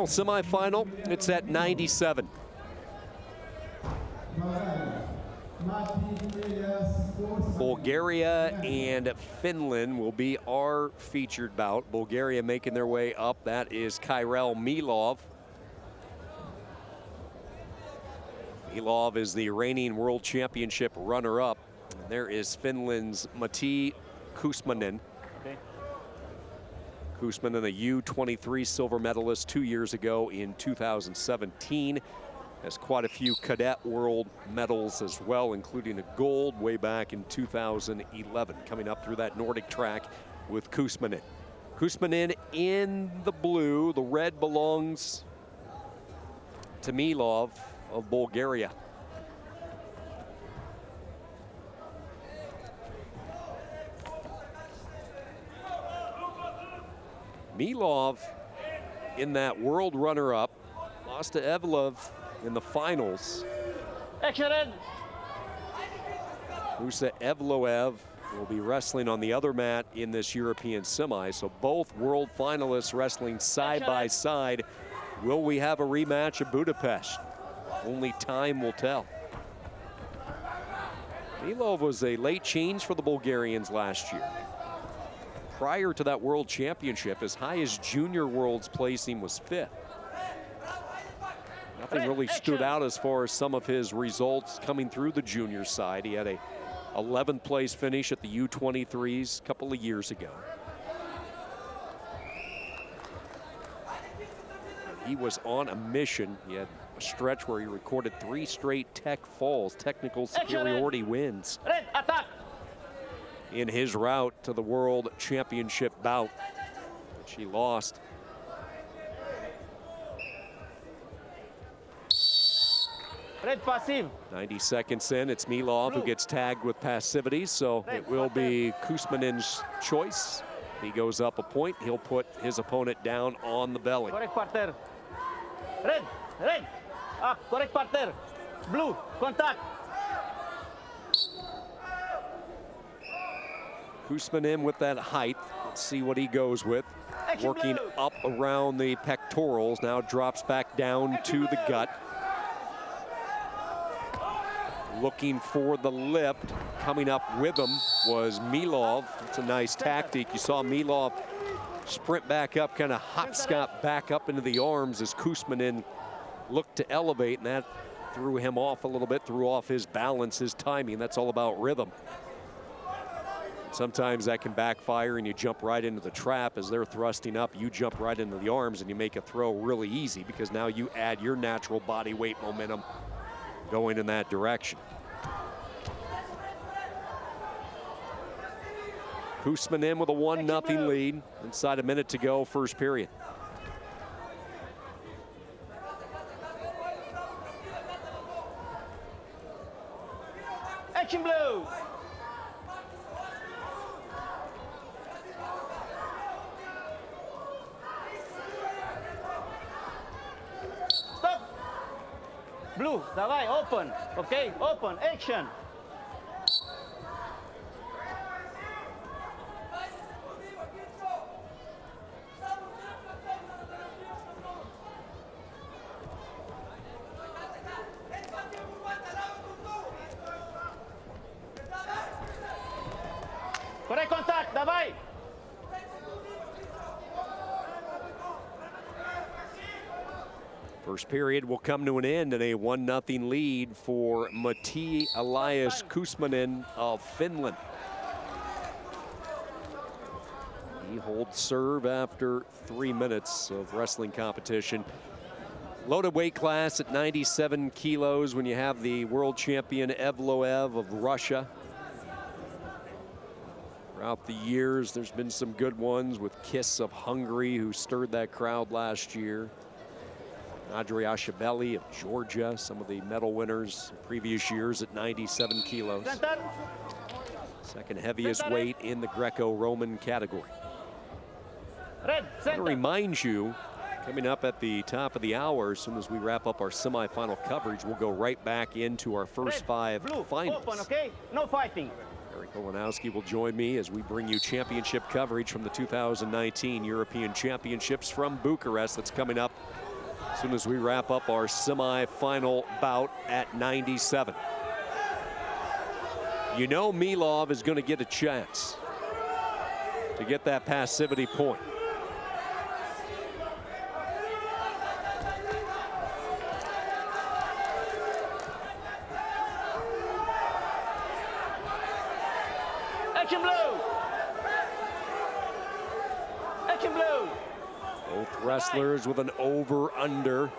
Final semifinal, it's at 97. Bulgaria and Finland will be our featured bout. Bulgaria making their way up. That is MILOV. MILOV is the reigning world championship runner-up. There is Finland's KUOSMANEN. Okay. KUOSMANEN, a U-23 silver medalist 2 years ago in 2017. Has quite a few cadet world medals as well, including a gold way back in 2011. Coming up through that Nordic track with KUOSMANEN. KUOSMANEN in the blue. The red belongs to MILOV of Bulgaria. MILOV in that world runner-up, lost to Evlov in the finals. Musa Evloev will be wrestling on the other mat in this European semi. So both world finalists wrestling side by side. Will we have a rematch at Budapest? Only time will tell. MILOV was a late change for the Bulgarians last year. Prior to that world championship, as high as junior world's placing was 5th. Nothing really stood out as far as some of his results coming through the junior side. He had a 11th place finish at the U23s a couple of years ago. He was on a mission. He had a stretch where he recorded 3 straight tech falls, technical superiority wins in his route to the world championship bout, which he lost. Red passive. 90 seconds in, it's MILOV who gets tagged with passivity, so it will be KUOSMANEN's choice. He goes up a point, he'll put his opponent down on the belly. Correct partner. Red, up, correct partner. Blue, contact. KUOSMANEN with that height, let's see what he goes with. Working up around the pectorals, now drops back down to the gut. Looking for the lift. Coming up with him was MILOV. It's a nice tactic. You saw MILOV sprint back up, kind of hopscotch back up into the arms as KUOSMANEN looked to elevate, and that threw him off a little bit, threw off his balance, his timing. That's all about rhythm. Sometimes that can backfire and you jump right into the trap. As they're thrusting up, you jump right into the arms and you make a throw really easy because now you add your natural body weight momentum going in that direction. KUOSMANEN with a 1-0 lead. Inside a minute to go, first period. Action blue. Stop. Blue, давай, open. Okay, open, action. Correct contact, давай. First period will come to an end in a 1-0 lead for Matti Elias KUOSMANEN of Finland. He holds serve after 3 minutes of wrestling competition. Loaded weight class at 97 kilos when you have the world champion Evloev of Russia. Throughout the years, there's been some good ones with Kiss of Hungary, who stirred that crowd last year. Andriashvili of Georgia, some of the medal winners previous years at 97 kilos. Second heaviest weight in the Greco-Roman category. I want to remind you, coming up at the top of the hour, as soon as we wrap up our semifinal coverage, we'll go right back into our first 5 finals. Open, okay? No fighting. Eric Kolanowski will join me as we bring you championship coverage from the 2019 European Championships from Bucharest. That's coming up as soon as we wrap up our semifinal bout at 97. You know MILOV is going to get a chance to get that passivity point. Action blue. Action blue. Both wrestlers with an over-under.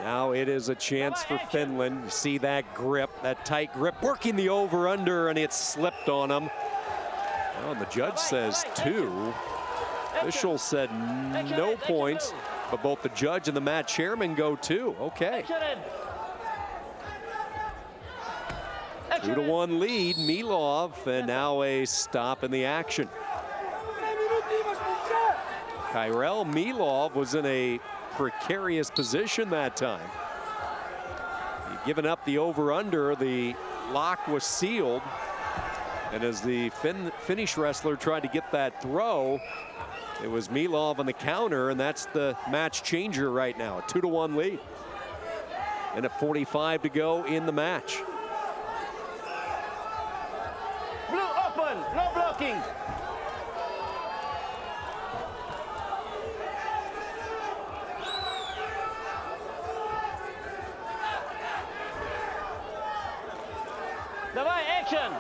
Now it is a chance for Finland. You see that grip, that tight grip, working the over-under, and it slipped on him. Well, the judge says 2. Official said no points, but both the judge and the match chairman go 2. Okay. 2-1 lead, MILOV, and now a stop in the action. Kyrell MILOV was in a precarious position that time. He'd given up the over-under, the lock was sealed, and as the Finnish wrestler tried to get that throw, it was MILOV on the counter, and that's the match changer right now. A 2-1 lead. And at 45 to go in the match. Blue open, no blocking. Давай, action.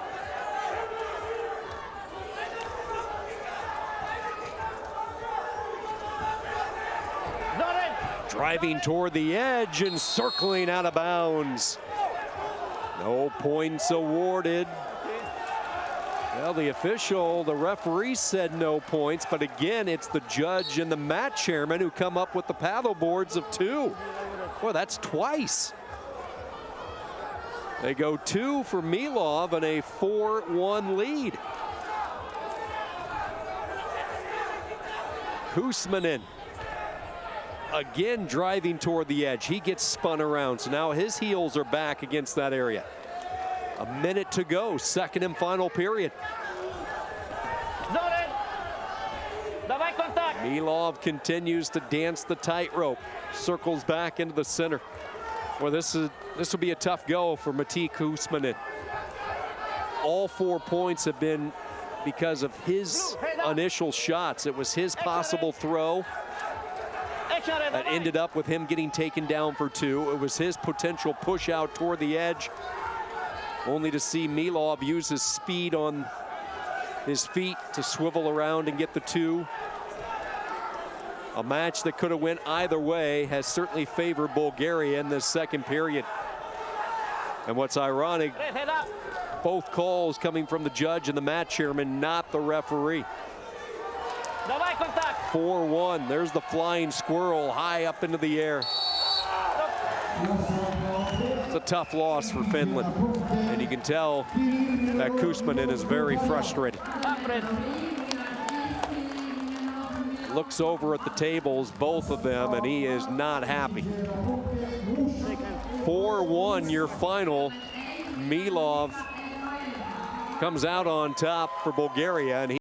Driving toward the edge and circling out of bounds. No points awarded. Well, the official, the referee said no points, but again, it's the judge and the match chairman who come up with the paddle boards of 2. Boy, that's twice. They go 2 for MILOV and a 4-1 lead. KUOSMANEN again driving toward the edge. He gets spun around, so now his heels are back against that area. A minute to go, second and final period. MILOV continues to dance the tightrope, circles back into the center. Well, this will be a tough go for Matti KUOSMANEN. All 4 points have been because of his initial shots. It was his possible throw that ended up with him getting taken down for 2. It was his potential push out toward the edge, only to see MILOV use his speed on his feet to swivel around and get the 2. A match that could have went either way has certainly favored Bulgaria in this second period. And what's ironic, both calls coming from the judge and the match chairman, not the referee. 4-1, there's the flying squirrel high up into the air. It's a tough loss for Finland, and you can tell that KUOSMANEN is very frustrated. Looks over at the tables, both of them, and he is not happy. 4-1, your final. MILOV comes out on top for Bulgaria, and